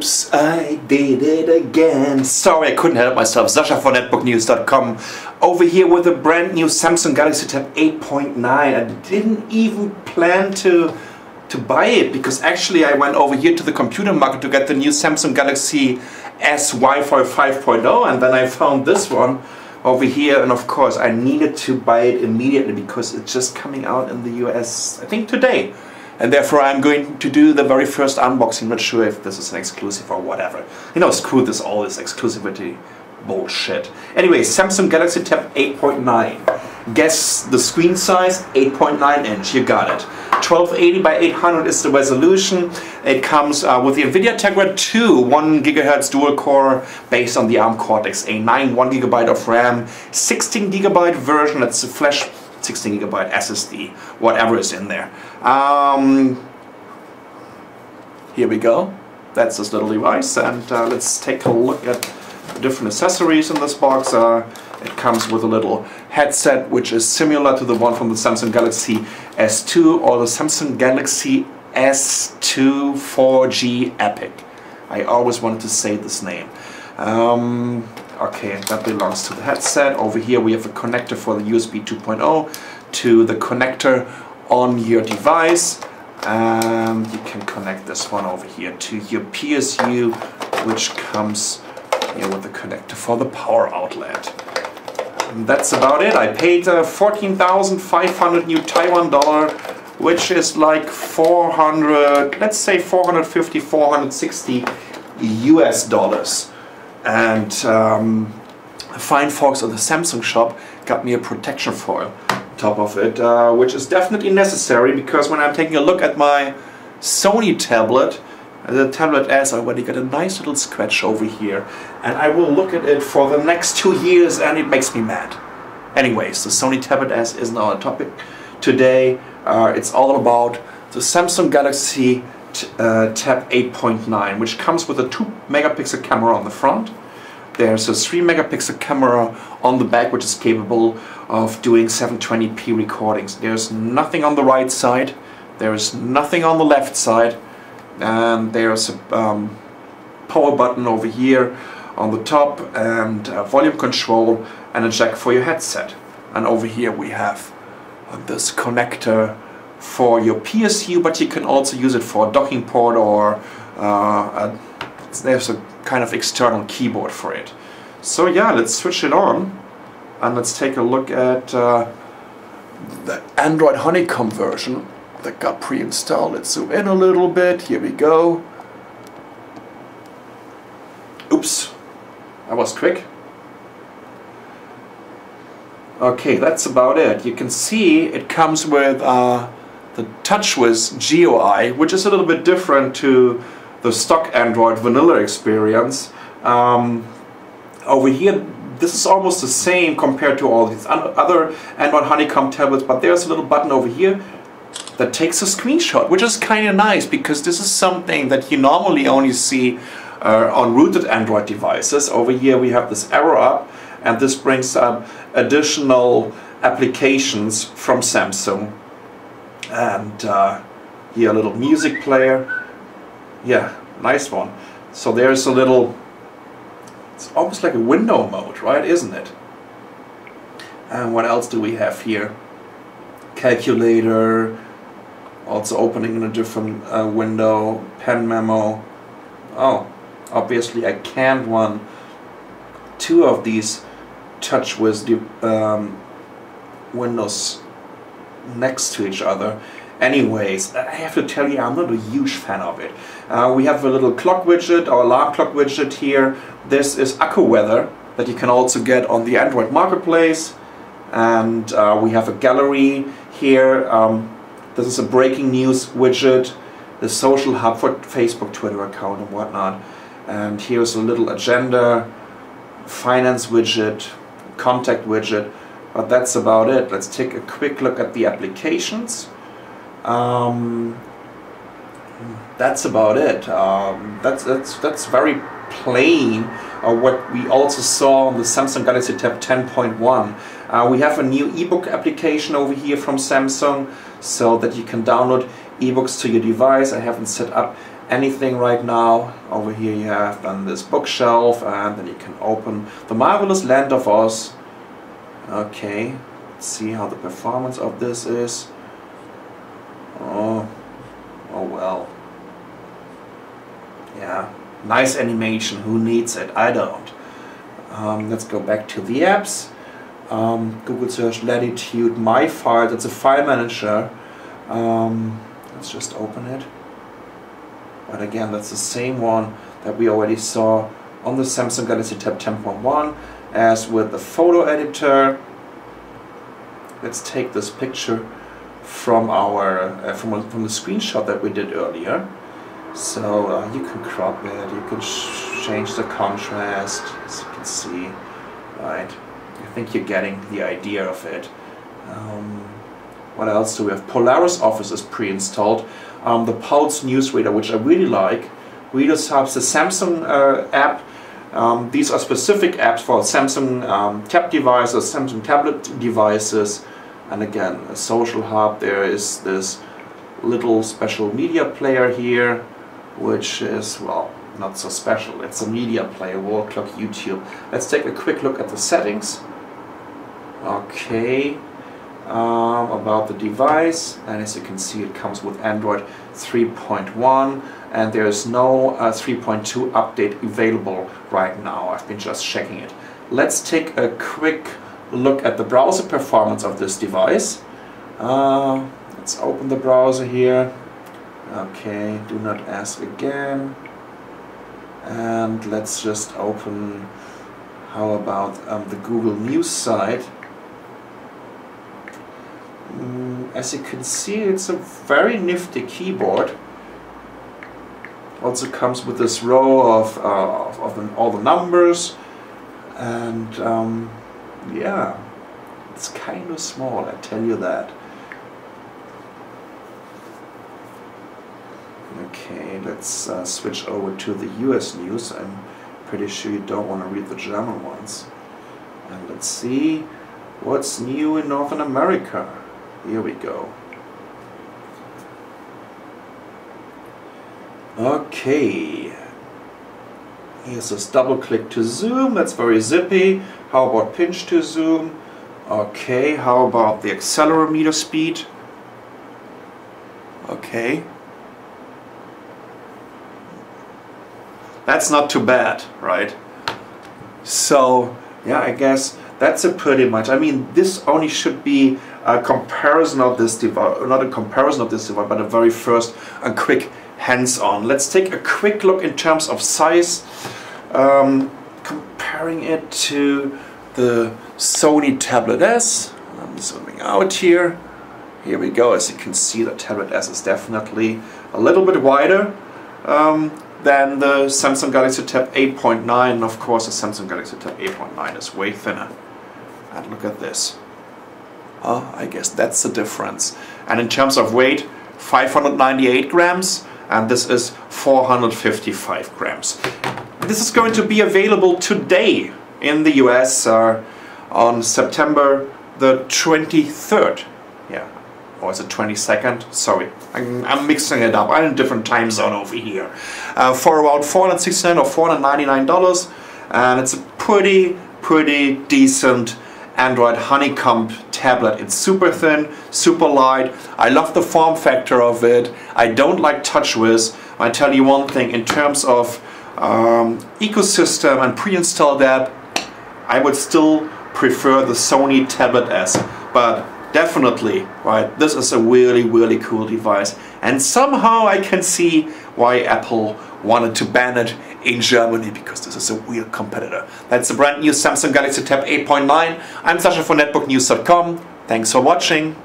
Oops, I did it again. Sorry, I couldn't help myself. Sasha for netbooknews.com. Over here with a brand new Samsung Galaxy Tab 8.9. I didn't even plan to buy it because actually I went over here to the computer market to get the new Samsung Galaxy S Wi-Fi 5.0, and then I found this one over here, and of course I needed to buy it immediately because it's just coming out in the US, I think today. And therefore I'm going to do the very first unboxing. Not sure if this is an exclusive or whatever. You know, screw this, all this exclusivity bullshit. Anyway, Samsung Galaxy Tab 8.9. Guess the screen size, 8.9 inch, you got it. 1280 by 800 is the resolution. It comes with the NVIDIA Tegra 2 1 GHz dual core based on the ARM Cortex-A9, 1 GB of RAM, 16 GB version, that's a flash 16 GB SSD, whatever is in there. Here we go. That's this little device, and let's take a look at the different accessories in this box. It comes with a little headset which is similar to the one from the Samsung Galaxy S2 or the Samsung Galaxy S2 4G Epic. I always wanted to say this name. Okay, that belongs to the headset. Over here we have a connector for the USB 2.0 to the connector on your device. And you can connect this one over here to your PSU, which comes here with the connector for the power outlet. And that's about it. I paid 14,500 new Taiwan dollar, which is like 400, let's say 450, 460 US dollars. And fine folks at the Samsung shop got me a protection foil on top of it, which is definitely necessary because when I'm taking a look at my Sony tablet, the Tablet S, I already got a nice little scratch over here, and I will look at it for the next 2 years and it makes me mad. Anyways, the Sony Tablet S isn't our topic today. It's all about the Samsung Galaxy Tab 8.9, which comes with a 2 megapixel camera on the front. There's a 3 megapixel camera on the back, which is capable of doing 720p recordings. There's nothing on the right side, there's nothing on the left side, and there's a power button over here on the top, and volume control, and a jack for your headset. And over here we have this connector for your PSU, but you can also use it for a docking port, or there's a kind of external keyboard for it. So yeah, let's switch it on and let's take a look at the Android Honeycomb version that got pre-installed. Let's zoom in a little bit. Here we go. Oops, that was quick. Okay, that's about it. You can see it comes with the TouchWiz GUI, which is a little bit different to the stock Android vanilla experience. Over here, this is almost the same compared to all these other Android Honeycomb tablets, but there's a little button over here that takes a screenshot, which is kind of nice because this is something that you normally only see on rooted Android devices. Over here we have this arrow up, and this brings up additional applications from Samsung. And here a little music player. Yeah, nice one. So there's a little, it's almost like a window mode, right? Isn't it? And what else do we have here? Calculator, also opening in a different window, pen memo. Oh, obviously I can't run 2 of these TouchWiz windows next to each other. Anyways, I have to tell you, I'm not a huge fan of it. We have a little clock widget, or alarm clock widget here. This is AccuWeather that you can also get on the Android Marketplace. And we have a gallery here. This is a breaking news widget, the social hub for Facebook, Twitter account and whatnot. And here's a little agenda, finance widget, contact widget. But that's about it. Let's take a quick look at the applications. That's about it. That's very plain. What we also saw on the Samsung Galaxy Tab 10.1. We have a new ebook application over here from Samsung, so that you can download ebooks to your device. I haven't set up anything right now. Over here you have then this bookshelf, and then you can open The Marvelous Land of Oz. Okay, let's see how the performance of this is. Oh well. Yeah, nice animation, who needs it? I don't. Let's go back to the apps. Google Search Latitude, My Files, it's a file manager. Let's just open it. But again, that's the same one that we already saw on the Samsung Galaxy Tab 10.1 as with the photo editor. Let's take this picture from our from the screenshot that we did earlier. So you can crop it, you can change the contrast, as you can see, right? I think you're getting the idea of it. What else do we have? Polaris Office is pre-installed. The Pulse newsreader, which I really like. Reader's Hubs, the Samsung app. These are specific apps for Samsung tab devices, Samsung tablet devices. And again, a social hub. There is this little special media player here, which is, well, not so special. It's a media player, wall clock, YouTube. Let's take a quick look at the settings. Okay, about the device, and as you can see, it comes with Android 3.1, and there is no 3.2 update available right now. I've been just checking it. Let's take a quick look at the browser performance of this device. Let's open the browser here. Okay, do not ask again. And let's just open, how about the Google News site. As you can see, it's a very nifty keyboard. Also comes with this row of all the numbers, and yeah, it's kind of small, I tell you that. Okay, let's switch over to the US news. I'm pretty sure you don't want to read the German ones. And let's see what's new in Northern America. Here we go. Okay. Here's this double click to zoom. That's very zippy. How about pinch to zoom? Okay, how about the accelerometer speed? Okay. That's not too bad, right? So, yeah, I guess that's a pretty much. I mean, this only should be a comparison of this device, not a comparison of this device, but a very first and quick hands-on. Let's take a quick look in terms of size, comparing it to the Sony Tablet S. I'm zooming out here. Here we go. As you can see, the Tablet S is definitely a little bit wider than the Samsung Galaxy Tab 8.9. And of course, the Samsung Galaxy Tab 8.9 is way thinner. And look at this. Oh, I guess that's the difference. And in terms of weight, 598 grams, and this is 455 grams. This is going to be available today in the US on September the 23rd. Yeah, or is it 22nd? Sorry, I'm mixing it up. I'm in a different time zone over here. For around $469 or $499, and it's a pretty decent Android honeycomb tablet. It's super thin, super light. I love the form factor of it. I don't like TouchWiz. I tell you one thing, in terms of ecosystem and pre-installed app, I would still prefer the Sony Tablet S. But definitely, right, this is a really cool device. And somehow I can see why Apple wanted to ban it in Germany, because this is a real competitor. That's the brand new Samsung Galaxy Tab 8.9. I'm Sascha from netbooknews.com. Thanks for watching.